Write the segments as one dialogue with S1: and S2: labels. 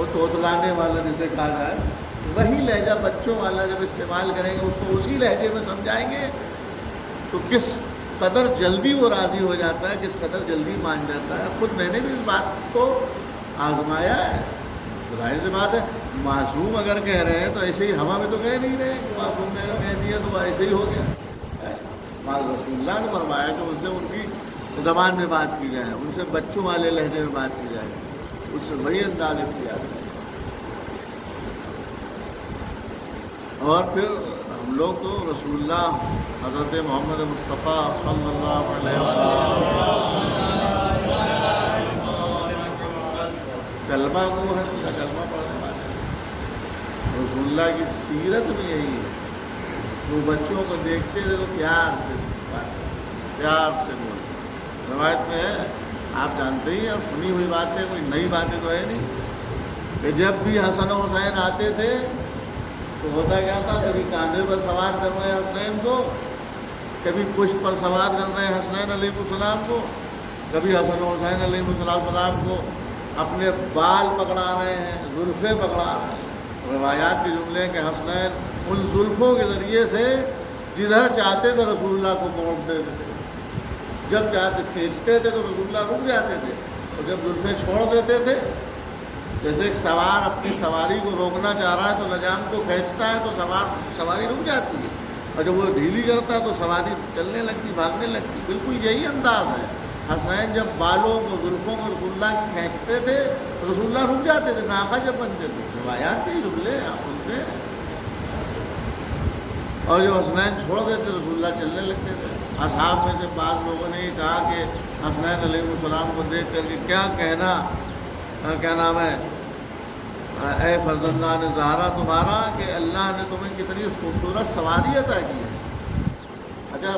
S1: وہ توتلانے والا جسے کہا جائے، وہی لہجہ بچوں والا جب استعمال کریں گے، اس کو اسی لہجے میں سمجھائیں گے تو کس قدر جلدی وہ راضی ہو جاتا ہے، کس قدر جلدی مان جاتا ہے۔ خود میں نے بھی اس بات کو آزمایا ہے۔ ظاہر سی بات ہے، معصوم اگر کہہ رہے ہیں تو ایسے ہی ہوا میں تو کہہ نہیں رہے کہ معصوم نے اگر کہہ دیا تو ایسے ہی ہو گیا۔ رسول اللہ نے فرمایا کہ ان سے ان کی زبان میں بات کی جائے، ان سے بچوں والے لہجے میں بات کی جائے، اس سے وہی انداز اختیار کریں۔ اور پھر ہم لوگ تو رسول اللہ حضرت محمد مصطفیٰ صلی اللہ علیہ وسلم کلمہ گو ہے، ان کا کلمہ پڑھنے والے ہیں۔ رسول اللہ کی سیرت میں یہی ہے، وہ بچوں کو دیکھتے تھے تو پیار سے بولتے۔ روایت میں ہے، آپ جانتے ہی، اب سنی ہوئی باتیں، کوئی نئی باتیں تو ہے نہیں، کہ جب بھی حسن و حسین آتے تھے تو ہوتا کیا تھا، کبھی کاندھے پر سوار کر رہے ہیں حسنین کو، کبھی پشت پر سوار کر رہے ہیں حسنین علیہ السلام کو، کبھی حسن و حسین علیہ السلام کو اپنے بال پکڑا رہے ہیں، زلفیں پکڑا رہے ہیں۔ روایات کے جملے کہ حسنین ان زلفوں کے ذریعے سے جدھر چاہتے تھے رسول اللہ کو موڑتے تھے، جب چاہتے کھینچتے تھے تو رسول اللہ رک جاتے تھے، اور جب زلفیں چھوڑ دیتے تھے، جیسے ایک سوار اپنی سواری کو روکنا چاہ رہا ہے تو لجام کو کھینچتا ہے تو سواری رک جاتی ہے، اور جب وہ ڈھیلی کرتا ہے تو سواری چلنے لگتی، بھاگنے لگتی۔ بالکل یہی انداز ہے۔ حسین جب بالوں کو، زلفوں کو رسول اللہ کی کھینچتے تھے تو رسول اللہ رک جاتے تھے، ناقہ جب بنتے تھے۔ روایات کے جملے آپ سنتے ہیں۔ اور جب حسنین چھوڑ دیتے رسول اللہ چلنے لگتے تھے۔ اصحاب میں سے بعض لوگوں نے یہ کہا کہ حسنین علیہ السلام کو دیکھ کر کے کیا کہنا، کیا نام ہے، اے فرزندان زہرا تمہارا، کہ اللہ نے تمہیں کتنی خوبصورت سواری عطا کی ہے۔ اچھا،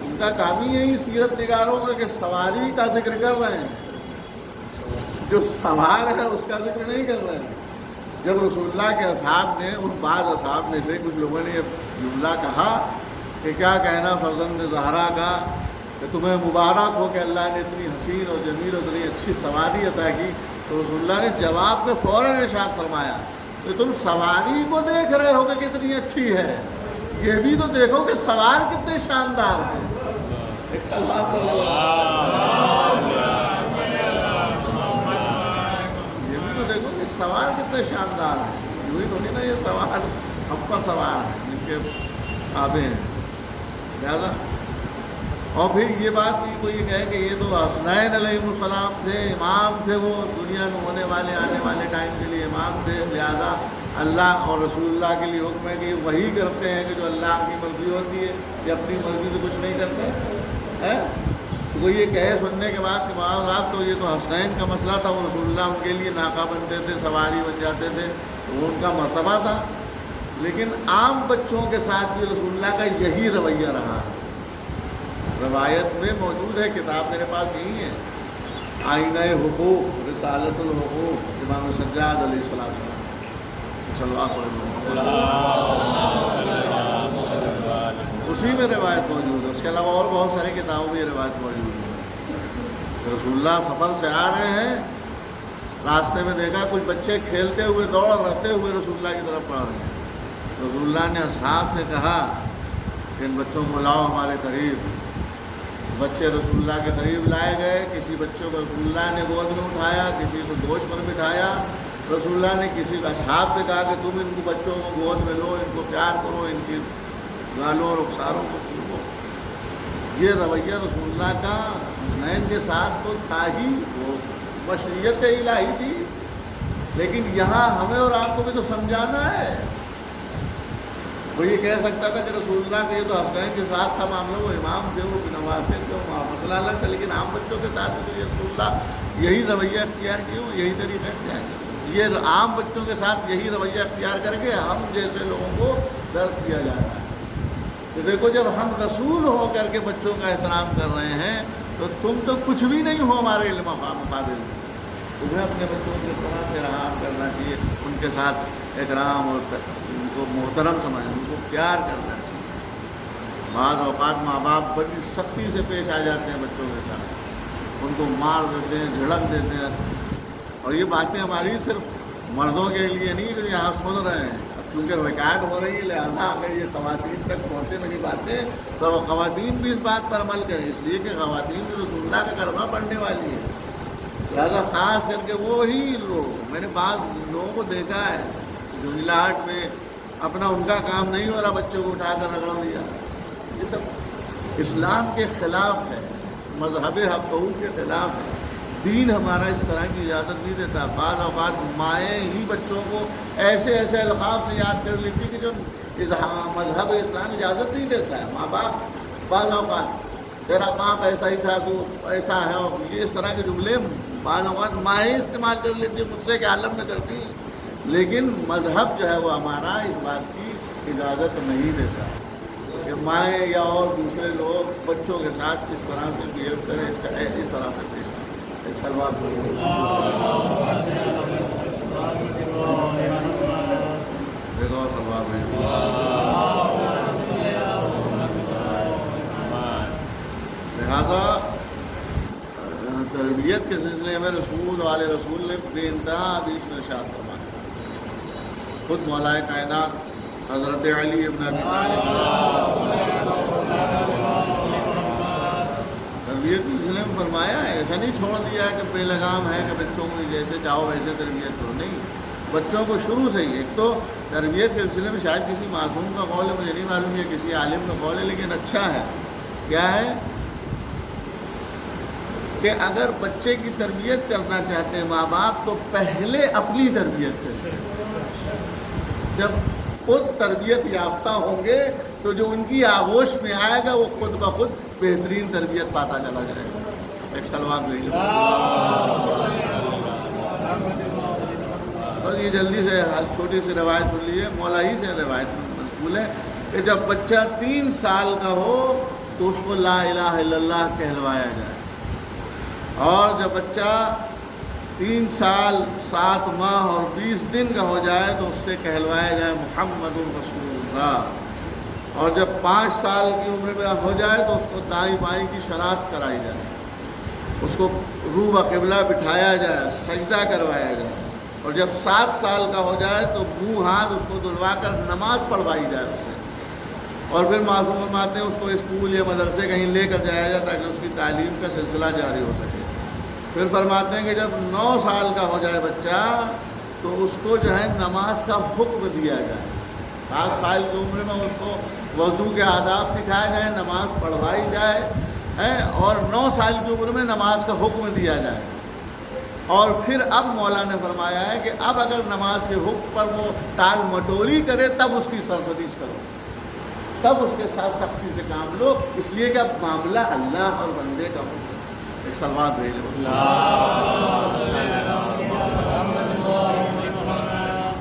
S1: ان کا کام ہی یہی سیرت نگاروں کا کہ سواری کا ذکر کر رہے ہیں، جو سوار ہے اس کا ذکر نہیں کر رہے ہیں۔ جب رسول اللہ کے اصحاب نے، ان بعض اصحاب میں سے کچھ لوگوں نے یہ جملہ کہا کہ کیا کہنا فرزند زہرا کا، کہ تمہیں مبارک ہو کہ اللہ نے اتنی حسین اور جمیل اور اتنی اچھی سواری عطا کی، تو رسول اللہ نے جواب میں فوراً ارشاد فرمایا کہ تم سواری کو دیکھ رہے ہو کہ کتنی اچھی ہے، یہ بھی تو دیکھو کہ سوار کتنے شاندار ہیں۔ یہ بھی تو دیکھو کہ سوار کتنے شاندار ہیں، یوں ہی تو نہیں نا یہ سوار ہم پر سوار ہیں جن کے آبے ہیں لہذا۔ اور پھر یہ بات بھی کوئی کہے کہ یہ تو حسنین علیہ السلام تھے، امام تھے، وہ دنیا میں ہونے والے آنے والے ٹائم کے لیے امام تھے، لہذا اللہ اور رسول اللہ کے لیے حکم ہے کہ وہی کرتے ہیں کہ جو اللہ کی مرضی ہوتی ہے، یہ اپنی مرضی سے کچھ نہیں کرتے ہیں۔ تو کوئی یہ کہے سننے کے بعد کہ وہاں صاحب تو یہ تو حسنین کا مسئلہ تھا، وہ رسول اللہ ان کے لیے ناقہ بنتے تھے، سواری بن جاتے تھے، تو وہ ان کا مرتبہ تھا، لیکن عام بچوں کے ساتھ بھی رسول اللہ کا یہی رویہ رہا ہے۔ روایت میں موجود ہے، کتاب میرے پاس یہی ہے، آئینہ حقوق، رسالت الحقوق، امام سجاد علیہ السلام۔ اسی میں روایت موجود ہے، اس کے علاوہ اور بہت ساری کتابوں میں یہ روایت موجود ہے۔ رسول اللہ سفر سے آ رہے ہیں، راستے میں دیکھا کچھ بچے کھیلتے ہوئے، دوڑ رہتے ہوئے رسول اللہ کی طرف پڑھ رہے ہیں۔ رسول اللہ نے اصحاب سے کہا کہ ان بچوں کو لاؤ ہمارے قریب۔ بچے رسول اللہ کے قریب لائے گئے، کسی بچوں کو رسول اللہ نے گود میں اٹھایا، کسی کو گوش پر بٹھایا۔ رسول اللہ نے کسی اصحاب سے کہا کہ تم ان کو بچوں کو گود میں لو، ان کو پیار کرو، ان کی گالوں اور رخساروں کو چومو۔ یہ رویہ رسول اللہ کا حسنین کے ساتھ تو تھا ہی، وہ بشریت الہی تھی، لیکن یہاں ہمیں اور آپ کو بھی تو سمجھانا ہے۔ وہ یہ کہہ سکتا تھا کہ رسول اللہ کا یہ تو حسنین کے ساتھ تھا معاملہ، وہ امام تھے، وہ نواسے تھے، وہ مسئلہ الگ تھا، لیکن عام بچوں کے ساتھ بھی رسول اللہ یہی رویہ اختیار کیے، یہی طریقہ اختیار کیا۔ یہ عام بچوں کے ساتھ یہی رویہ اختیار کر کے ہم جیسے لوگوں کو درس دیا جا رہا ہے کہ دیکھو جب ہم رسول ہو کر کے بچوں کا احترام کر رہے ہیں تو تم تو کچھ بھی نہیں ہو ہمارے علم مقابل میں، تمہیں اپنے بچوں کو اس طرح سے رہا کرنا چاہیے، ان کے ساتھ اکرام اور ان کو محترم سمجھنا، ان کو پیار کرنا چاہیے۔ بعض اوقات ماں باپ بڑی سختی سے پیش آ جاتے ہیں بچوں کے ساتھ، ان کو مار دیتے ہیں، جھڑک دیتے ہیں، اور یہ باتیں ہماری صرف مردوں کے لیے نہیں جو یہاں سن رہے ہیں. اب چونکہ ریکارڈ ہو رہی ہے لہٰذا اگر یہ خواتین تک پہنچے نہیں پاتے تو وہ خواتین بھی اس بات پر عمل کریں، اس لیے کہ خواتین بھی رسول اللہ کا کلمہ پڑھنے والی ہے. لہٰذا خاص کر کے وہی لوگ، میں نے بعض لوگوں کو دیکھا ہے جو علاج میں اپنا ان کا کام نہیں ہو رہا، بچوں کو اٹھا کر رگڑ دیا. یہ سب اسلام کے خلاف ہے، مذہب حق کے خلاف ہے. دین ہمارا اس طرح کی اجازت نہیں دیتا. بعض اوقات مائیں ہی بچوں کو ایسے ایسے القاب سے یاد کر لیتی کہ جو مذہب اسلام اجازت نہیں دیتا ہے. ماں باپ بعض اوقات تیرا باپ ایسا ہی تھا تو ایسا ہے، اور یہ اس طرح کے جملے بعض اوقات مائیں استعمال کر لیتی، غصے کے عالم میں کرتی. لیکن مذہب جو ہے وہ ہمارا اس بات کی اجازت نہیں دیتا کہ مائیں یا اور دوسرے لوگ بچوں کے ساتھ کس طرح سے بہیو کریں، اس طرح سے پیش آئیں. سلوات دیکھو سلوات لہٰذا تربیت کے سلسلے میں رسول والے رسول نے بے انتہا حدیث میں ارشاد فرمایا. خود مولا کائنات حضرت علی ابن ابی طالب تربیت کے سلسلے میں فرمایا ہے. ایسا نہیں چھوڑ دیا کہ بے لگام ہے کہ بچوں کو جیسے چاہو ویسے تربیت کرو، نہیں. بچوں کو شروع سے ہی، ایک تو تربیت کے سلسلے میں شاید کسی معصوم کا قول ہے، مجھے نہیں معلوم ہے کسی عالم کا قول ہے، لیکن اچھا ہے. کیا ہے کہ اگر بچے کی تربیت کرنا چاہتے ہیں ماں باپ تو پہلے اپنی تربیت کریں. جب خود تربیت یافتہ ہوں گے تو جو ان کی آغوش میں آئے گا وہ خود بخود بہترین تربیت پاتا چلا جائے گا. ایک سلوات لے لیں. بس یہ جلدی سے چھوٹی سی روایت سن لیجیے، مولا ہی سے روایت منقول ہے کہ جب بچہ 3 سال کا ہو تو اس کو لا الہ الا اللہ کہلوایا جائے، اور جب بچہ 3 سال 7 ماہ اور 20 دن کا ہو جائے تو اس سے کہلوایا جائے محمد رسول اللہ، اور جب 5 سال کی عمر میں ہو جائے تو اس کو دائیں بائیں کی شناخت کرائی جائے، اس کو رو قبلہ بٹھایا جائے، سجدہ کروایا جائے، اور جب 7 سال کا ہو جائے تو منہ ہاتھ اس کو دھلوا کر نماز پڑھوائی جائے اس سے، اور پھر معصوم فرماتے ہیں اس کو اسکول یا مدرسے کہیں لے کر جایا جائے تاکہ اس کی تعلیم کا سلسلہ جاری ہو سکے. پھر فرماتے ہیں کہ جب 9 سال کا ہو جائے بچہ تو اس کو جو ہے نماز کا حکم دیا جائے. 7 سال کی عمر میں اس کو وضو کے آداب سکھائے جائیں، نماز پڑھوائی جائے، اور 9 سال کی عمر میں نماز کا حکم دیا جائے. اور پھر اب مولا نے فرمایا ہے کہ اب اگر نماز کے حکم پر وہ ٹال مٹولی کرے تب اس کی سرزنش کرو، تب اس کے ساتھ سختی سے کام لو، اس لیے کہ اب معاملہ اللہ اور بندے کا ہو. ایک سلوات بھیج لو.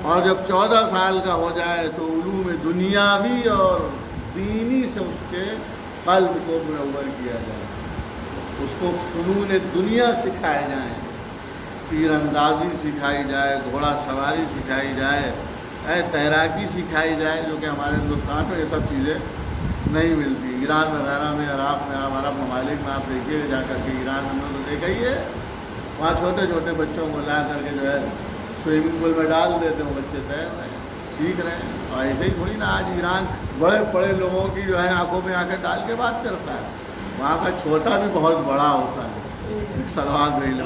S1: اور جب 14 سال کا ہو جائے تو علوم دنیاوی اور دینی سے اس کے قلب کو منور کیا جائے، اس کو فنون دنیا سکھائے جائیں، تیر اندازی سکھائی جائے، گھوڑا سواری سکھائی جائے، تیراکی سکھائی جائے، جو کہ ہمارے ہندوستان میں یہ سب چیزیں نہیں ملتی. ایران وغیرہ میں، عراق میں، عرب ممالک میں آپ دیکھیے جا کر کے، ایران میں تو دیکھا ہی ہے، وہاں چھوٹے چھوٹے بچوں کو لا کر کے جو ہے سوئمنگ پول میں ڈال دیتے ہیں، بچے تیر رہے ہیں، سیکھ رہے ہیں. اور ایسے ہی تھوڑی نا آج ایران بڑے بڑے لوگوں کی جو ہے آنکھوں میں آنکھیں ڈال کے بات کرتا ہے، وہاں کا چھوٹا بھی بہت بڑا ہوتا ہے. ایک سلوات بھیج لو.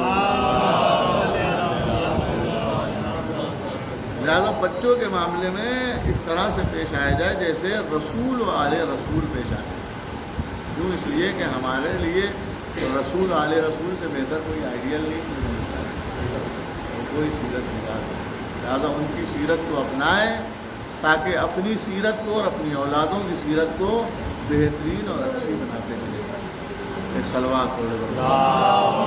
S1: لہٰذا بچوں کے معاملے میں اس طرح سے پیش آیا جائے جیسے رسول و آل رسول پیش آئے. کیوں؟ اس لیے کہ ہمارے لیے رسول آل رسول سے بہتر کوئی آئیڈیل نہیں ملتا ہے، کوئی سیرت نکال. لہٰذا ان کی سیرت کو اپنائیں تاکہ اپنی سیرت کو اور اپنی اولادوں کی سیرت کو بہترین اور اچھی بناتے چلے جائیں. ایک سلوات پڑھ لو.